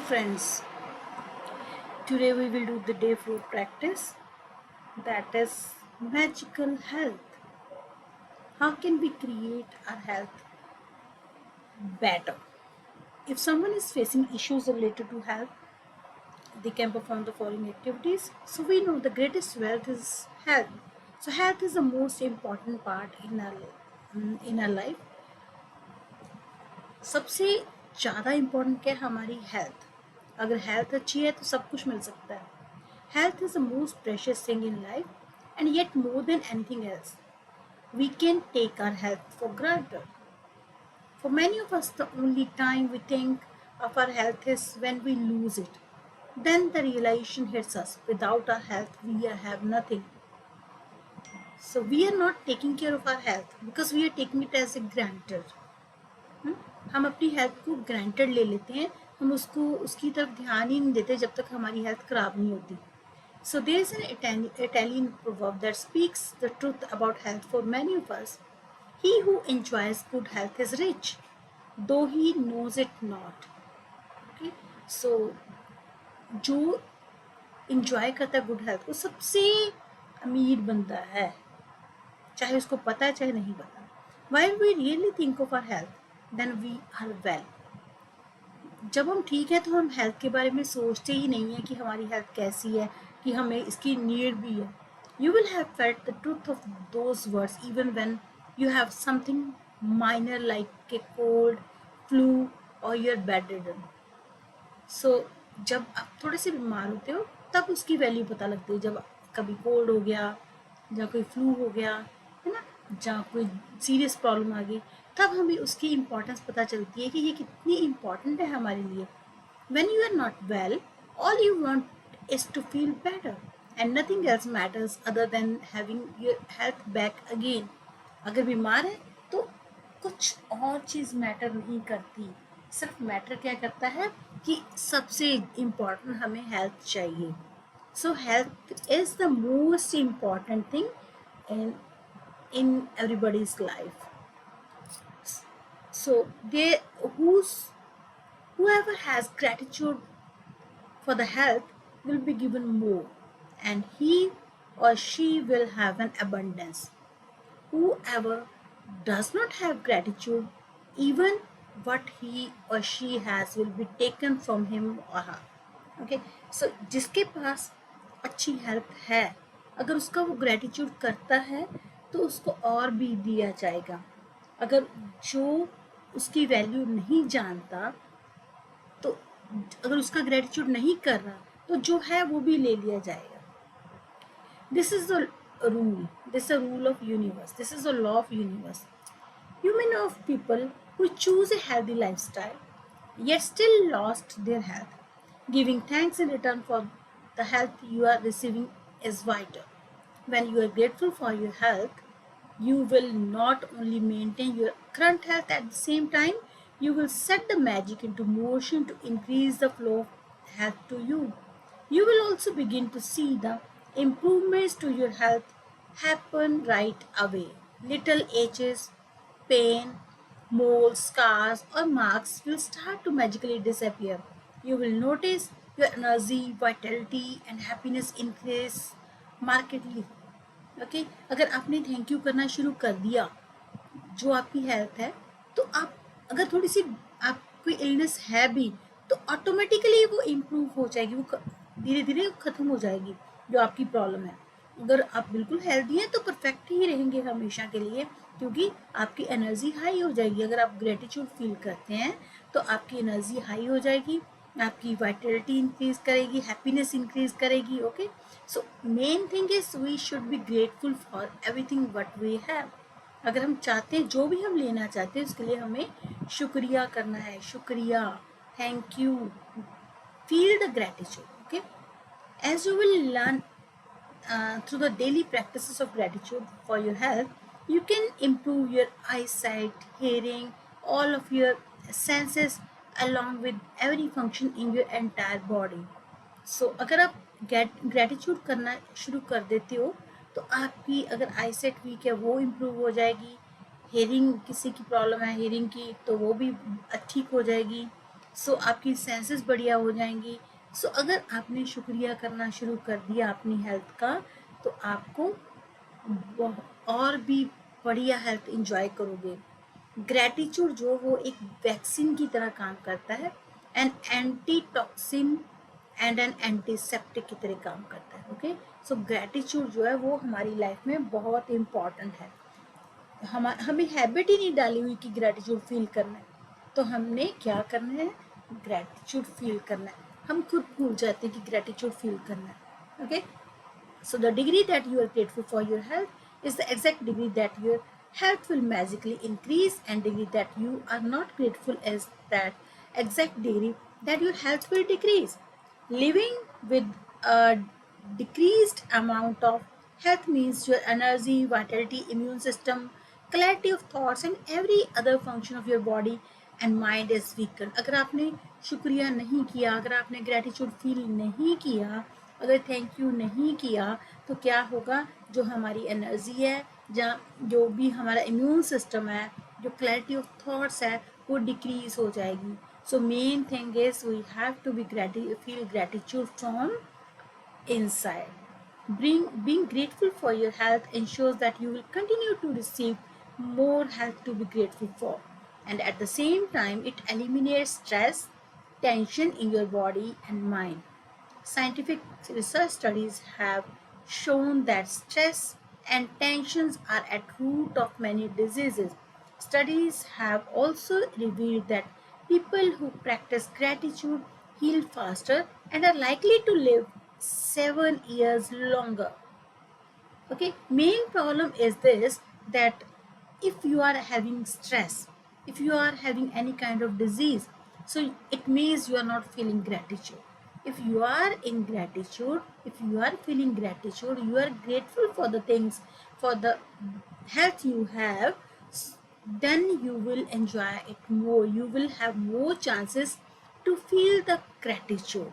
friends, today we will do the day fruit practice, that is magical health. How can we create our health better? If someone is facing issues related to health, they can perform the following activities. So we know the greatest wealth is health. So health is the most important part in our life. सबसे ज़्यादा important क्या है? हमारी health. अगर health अच्छी है तो सब कुछ मिल सकता है. Health is the most precious thing in life, and yet more than anything else, we can take our health for granted. For many of us, the only time we think of our health is when we lose it. Then the realization hits us: without our health, we have nothing. So we are not taking care of our health because we are taking it as a granted. हम अपनी health को granted ले लेते हैं. हम उसकी तरफ ध्यान ही नहीं देते जब तक हमारी हेल्थ खराब नहीं होती. So there is an Italian proverb that speaks the truth about health for many of us. He who enjoys good health is rich, though he knows it not. Okay? So जो enjoy करता है good health वो सबसे अमीर बनता है, चाहे उसको पता है चाहे नहीं पता. While we really think of our health, then we are well. जब हम ठीक है तो हम हेल्थ के बारे में सोचते ही नहीं है कि हमारी हेल्थ कैसी है, कि हमें इसकी नीड भी है. You will have felt the truth of those words even when you have something minor like a cold, flu और यू आर बेडरिडन. सो जब आप थोड़े से बीमार होते हो तब उसकी वैल्यू पता लगती है. जब कभी कोल्ड हो गया या कोई फ्लू हो गया है ना, जहाँ कोई सीरियस प्रॉब्लम आ गई, तब हमें उसकी इम्पोर्टेंस पता चलती है कि ये कितनी इम्पोर्टेंट है हमारे लिए. When you are not well, all you want is to feel better, and nothing else matters other than having your health back again. अगर बीमार है तो कुछ और चीज़ मैटर नहीं करती. सिर्फ मैटर क्या करता है कि सबसे इम्पोर्टेंट हमें हेल्थ चाहिए. So health is the most important thing in everybody's life. So whoever has gratitude for the health will be given more, and he or she will have an abundance. Whoever does not have gratitude, even what he or she has will be taken from him or her. Okay, so जिसके पास अच्छी health है, अगर उसका वो gratitude करता है तो उसको और भी दिया जाएगा. अगर जो उसकी वैल्यू नहीं जानता, तो अगर उसका ग्रेटिट्यूड नहीं कर रहा तो जो है वो भी ले लिया जाएगा. This is the rule. This is the rule of universe. This is the law of universe. You may know of people who choose a healthy lifestyle yet still lost their health. Giving thanks in return for the health you are receiving is vital. When you are grateful for your health, you will not only maintain your current health, at the same time you will set the magic into motion to increase the flow of health to you. You will also begin to see the improvements to your health happen right away. Little aches, pain, moles, scars or marks will start to magically disappear. You will notice your energy, vitality and happiness increase markedly. Okay, अगर आपने thank you करना शुरू कर दिया जो आपकी health है, तो आप अगर थोड़ी सी आप कोई इलनेस है भी तो ऑटोमेटिकली वो इम्प्रूव हो जाएगी, वो धीरे धीरे ख़त्म हो जाएगी जो आपकी प्रॉब्लम है. अगर आप बिल्कुल हेल्दी हैं तो परफेक्ट ही रहेंगे हमेशा के लिए, क्योंकि आपकी एनर्जी हाई हो जाएगी. अगर आप ग्रेटिट्यूड फील करते हैं तो आपकी एनर्जी हाई हो जाएगी, आपकी वाइटलिटी इंक्रीज करेगी, हैप्पीनेस इंक्रीज करेगी. Okay, so main thing is we should be grateful for everything what we have. अगर हम चाहते हैं, जो भी हम लेना चाहते हैं, उसके लिए हमें शुक्रिया करना है. शुक्रिया, thank you, feel the gratitude. Okay, as you will learn through the daily practices of gratitude for your health, you can improve your eyesight, hearing, all of your senses along with every function in your entire body. So अगर आप gratitude करना शुरू कर देते हो तो आपकी अगर आईसाइट वीक है वो इम्प्रूव हो जाएगी. हेयरिंग, किसी की प्रॉब्लम है हेयरिंग की, तो वो भी ठीक हो जाएगी. सो आपकी सेंसेस बढ़िया हो जाएंगी। सो अगर आपने शुक्रिया करना शुरू कर दिया अपनी हेल्थ का, तो आपको और भी बढ़िया हेल्थ इंजॉय करोगे। ग्रेटिट्यूड जो वो एक वैक्सीन की तरह काम करता है, an anti toxin and N antiseptic की तरह काम करता है। ओके, सो ग्रेटिट्यूड जो है वो हमारी लाइफ में बहुत इम्पॉर्टेंट है। हमें हैबिट ही नहीं डाली हुई कि ग्रेटिट्यूड फील करना है, तो हमने क्या करना है, ग्रेटिट्यूड फील करना है। हम खुद भूल जाते हैं कि ग्रेटिट्यूड फील करना है। Okay, so the degree that you are grateful for your health is the exact degree that your health will magically increase, and degree that you are not grateful is that exact degree that your health will decrease. Living with a decreased amount of health means your energy, vitality, immune system, clarity of thoughts and every other function of your body and mind is weakened. अगर आपने शुक्रिया नहीं किया, अगर आपने gratitude feel नहीं किया, अगर थैंक यू नहीं किया, तो क्या होगा, जो हमारी एनर्जी है, जहाँ जो भी हमारा इम्यून सिस्टम है, जो क्लैरिटी ऑफ थॉट्स है, वो डिक्रीज हो जाएगी। So main thing is we have to be feel gratitude from inside. Being grateful for your health ensures that you will continue to receive more health to be grateful for. And at the same time, it eliminates stress, tension in your body and mind. Scientific research studies have shown that stress and tensions are at root of many diseases. Studies have also revealed that people who practice gratitude heal faster and are likely to live 7 years longer. Okay, main problem is this, that if you are having stress, if you are having any kind of disease, so it means you are not feeling gratitude. If you are in gratitude, if you are feeling gratitude, you are grateful for the things, for the health you have, then you will enjoy it more, you will have more chances to feel the gratitude.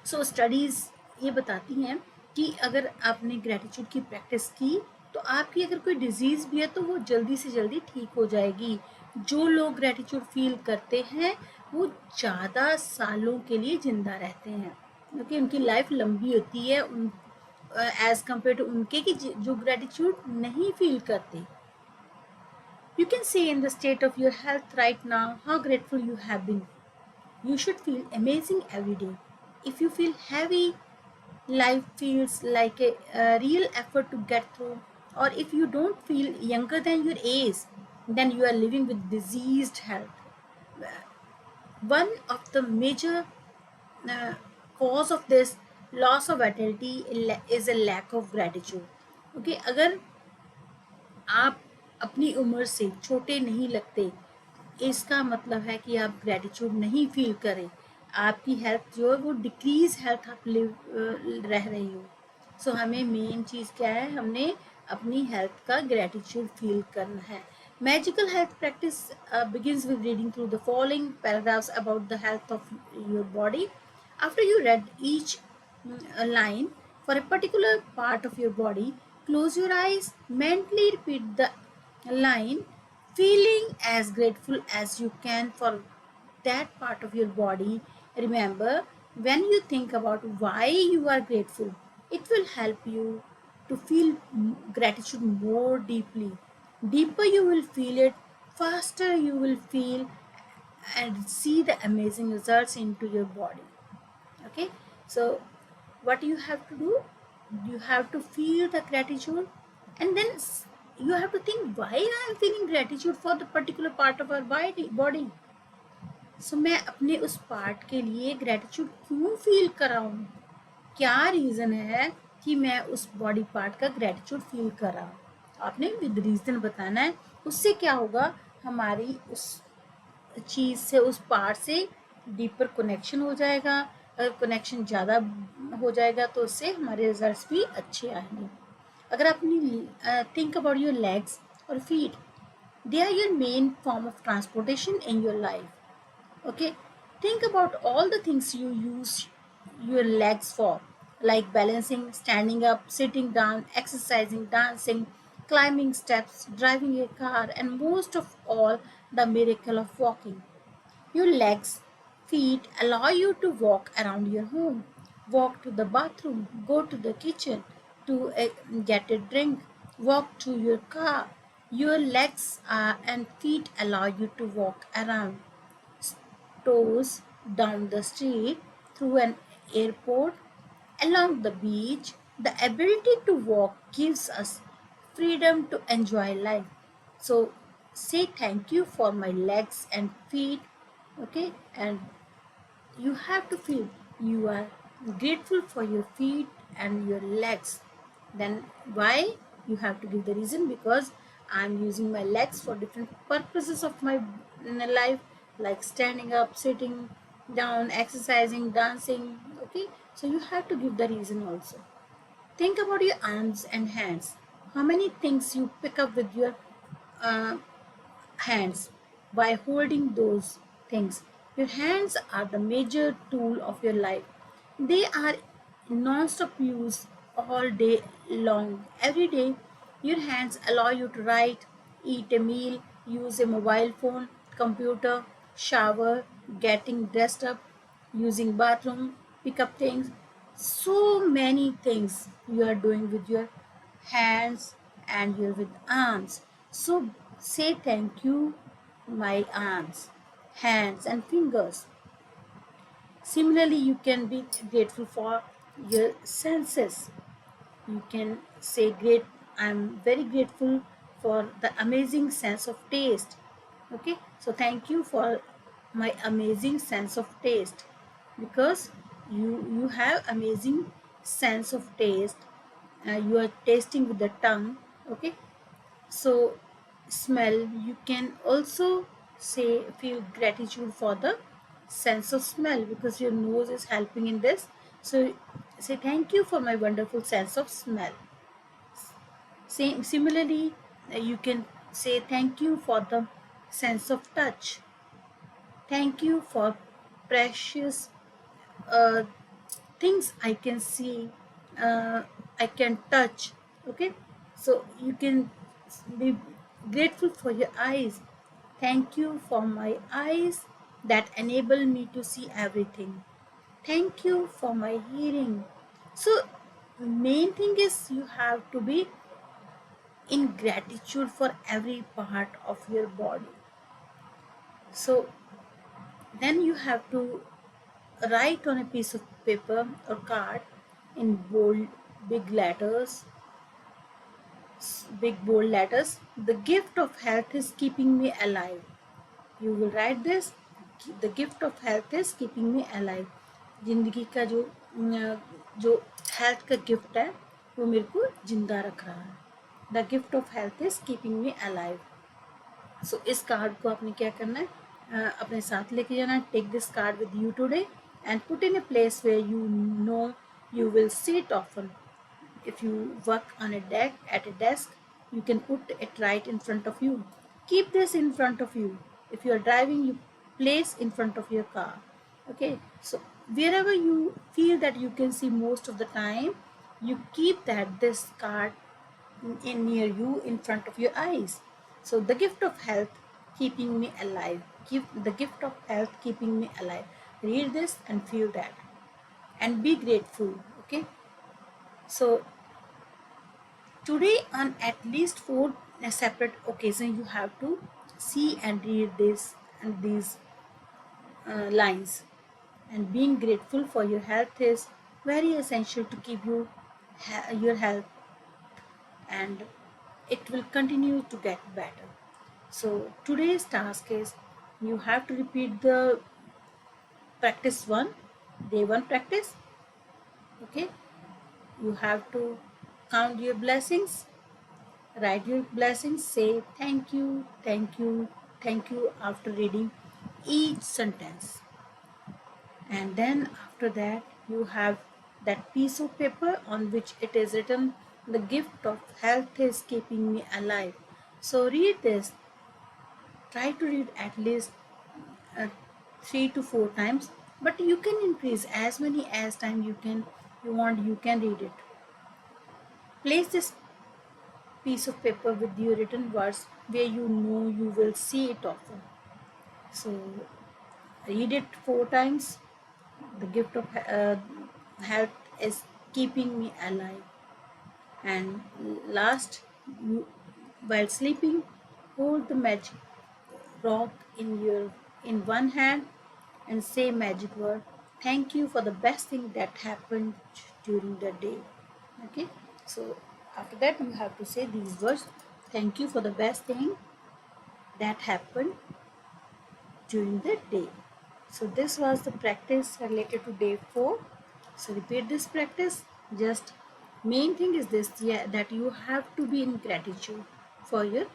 So studies ये बताती हैं कि अगर आपने gratitude की practice की, तो आपकी अगर कोई डिजीज़ भी है तो वो जल्दी से जल्दी ठीक हो जाएगी। जो लोग ग्रेटिट्यूड फील करते हैं वो ज़्यादा सालों के लिए ज़िंदा रहते हैं, क्योंकि उनकी लाइफ लंबी होती है उन एज़ कम्पेयर टू उनके कि जो ग्रेटिट्यूड नहीं फील करते। You can say in the state of your health right now how grateful you have been. You should feel amazing every day. If you feel heavy, life feels like a real effort to get through, or if you don't feel younger than your age, then you are living with diseased health. One of the major uh, cause of this loss of vitality is a lack of gratitude. Okay, अगर आप अपनी उम्र से छोटे नहीं लगते, इसका मतलब है कि आप ग्रेटिट्यूड नहीं फील करें, आपकी हेल्थ जो है वो डिक्रीज हेल्थ आप रह रही हो। सो हमें मेन चीज़ क्या है, हमने अपनी हेल्थ का ग्रेटिट्यूड फील करना है। Magical health practice begins with reading through the following paragraphs about the health of your body. After you read each line for a particular part of your body, close your eyes, mentally repeat the line, feeling as grateful as you can for that part of your body. Remember, when you think about why you are grateful, it will help you to feel gratitude more deeply. Deeper you will feel it, faster you will feel and see the amazing results into your body. Okay, so what you have to do, you have to feel the gratitude, and then you have to think why I am feeling gratitude for the particular part of our body. So मैं अपने उस part के लिए gratitude क्यों feel कर रहा हूँ, क्या रीज़न है कि मैं उस बॉडी पार्ट का ग्रेटिट्यूड फील कर रहा हूँ, आपने विद रीज़न बताना है। उससे क्या होगा, हमारी उस चीज़ से, उस पार्ट से डीपर कनेक्शन हो जाएगा। अगर कनेक्शन ज़्यादा हो जाएगा तो उससे हमारे रिजल्ट्स भी अच्छे आएंगे। अगर अपनी थिंक अबाउट योर लेग्स और feet, they are your main form of transportation in your life. Okay, think about all the things you use your legs for, like balancing, standing up, sitting down, exercising, dancing, climbing steps, driving a car, and most of all, the miracle of walking. Your legs, feet allow you to walk around your home, walk to the bathroom, go to the kitchen to get a drink, walk to your car. Your legs and feet allow you to walk around, toes down the street, through an airport, along the beach. The ability to walk gives us freedom to enjoy life. So say thank you for my legs and feet, okay? And you have to feel you are grateful for your feet and your legs. Then why? You have to give the reason, because I'm using my legs for different purposes of my life, like standing up, sitting down, exercising, dancing, okay? So you have to give the reason also. Think about your arms and hands. How many things you pick up with your uh, hands by holding those things. Your hands are the major tool of your life. They are non-stop use all day long. Every day, your hands allow you to write, eat a meal, use a mobile phone, computer, shower, getting dressed up, using bathroom, pick up things. So many things you are doing with your hands and your with arms. So say thank you, my arms, hands and fingers. Similarly, you can be grateful for your senses. You can say great, I'm very grateful for the amazing sense of taste. Okay, so thank you for my amazing sense of taste, because you have amazing sense of taste. You are tasting with the tongue, okay? So smell, you can also say feel gratitude for the sense of smell, because your nose is helping in this. So say thank you for my wonderful sense of smell. Similarly, you can say thank you for the sense of touch. Thank you for precious uh, things I can see, I can touch. Okay, so you can be grateful for your eyes. Thank you for my eyes that enable me to see everything. Thank you for my hearing. So main thing is you have to be in gratitude for every part of your body. So then you have to write on a piece of paper or card in bold big letters, big bold letters, the gift of health is keeping me alive. You will write this, the gift of health is keeping me alive. जिंदगी का जो health का gift है वो मेरे को जिंदा रख रहा है. The gift of health is keeping me alive. So इस कार्ड को आपने क्या करना है, अपने साथ लेके जाना है. Take this card with you today and put in a place where you know you will see it often. If you work on a deck at a desk, you can put it right in front of you. Keep this in front of you. If you are driving, you place in front of your car. Okay, so wherever you feel that you can see most of the time, you keep that this card in near you in front of your eyes. So the gift of health keeping me alive. Give the gift of health keeping me alive. Read this and feel that and be grateful. Okay, so today on at least four separate occasions you have to see and read this and these lines. And being grateful for your health is very essential to keep you your health, and it will continue to get better. So today's task is you have to repeat the practice one, day one practice. Okay, you have to count your blessings, write your blessings, say thank you, thank you, thank you after reading each sentence. And then after that you have that piece of paper on which it is written, the gift of health is keeping me alive. So read this, try to read at least uh, 3 to 4 times, but you can increase as many as time you want, you can read it. Place this piece of paper with your written words where you know you will see it often. So read it 4 times. The gift of health is keeping me alive. And last, you, while sleeping, hold the magic rock in one hand and say magic word. Thank you for the best thing that happened during the day. Okay, so after that you have to say these words. Thank you for the best thing that happened during the day. So this was the practice related to day 4. So repeat this practice. Just main thing is this, yeah, that you have to be in gratitude for your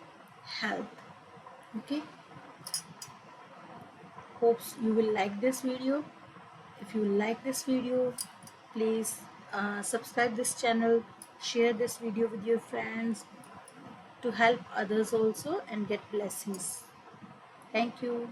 health. Okay, hopes you will like this video. If you like this video, please subscribe this channel, share this video with your friends to help others also and get blessings. Thank you.